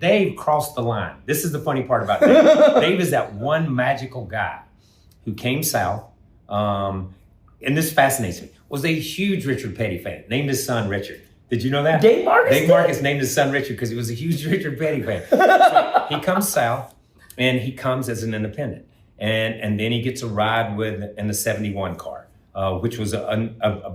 Dave crossed the line. This is the funny part about Dave. Dave is that one magical guy who came south, and this fascinates me, was a huge Richard Petty fan, named his son Richard. Did you know that? Dave Marcis? Dave Marcis named his son Richard because he was a huge Richard Petty fan. So he comes south, and he comes as an independent. And then he gets a ride in the 71 car, which was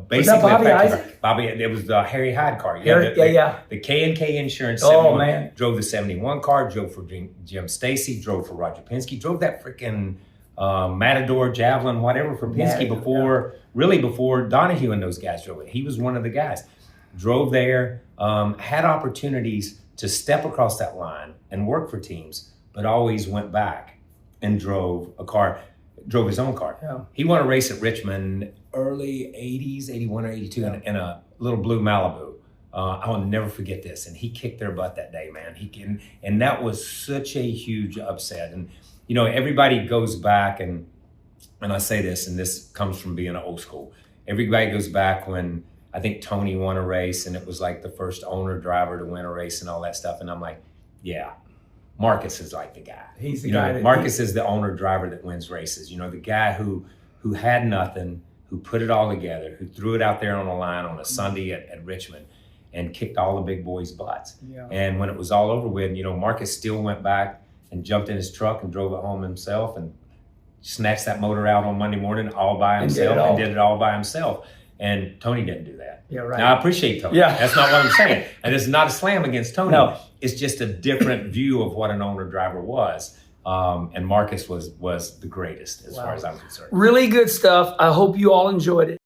basically Bobby Isaac? Bobby, it was the Harry Hyde car. The K&K Insurance 71. Man. Drove the 71 car, drove for Jim Stacy, drove for Roger Penske, drove that freaking Matador, Javelin, whatever for Penske before Donahue and those guys drove it. He was one of the guys. Drove there, had opportunities to step across that line and work for teams, but always went back and drove his own car. Yeah. He won a race at Richmond early 80s, 81 or 82 in a little blue Malibu. I'll never forget this. And he kicked their butt that day, man. And that was such a huge upset. And, you know, everybody goes back and I say this, and this comes from being old school. Everybody goes back when I think Tony won a race and it was like the first owner driver to win a race and all that stuff. And I'm like, yeah, Marcus is like the guy. He's the guy. Marcus is the owner driver that wins races. You know, the guy who had nothing, who put it all together, who threw it out there on the line on a Sunday at Richmond and kicked all the big boys' butts. Yeah. And when it was all over with, you know, Marcus still went back and jumped in his truck and drove it home himself and snatched that motor out on Monday morning all by himself and did it all by himself. And Tony didn't do that. Yeah, right. Now, I appreciate Tony. Yeah. That's not what I'm saying. And it's not a slam against Tony. No. It's just a different view of what an owner driver was. And Marcus was the greatest as far as I'm concerned. Really good stuff. I hope you all enjoyed it.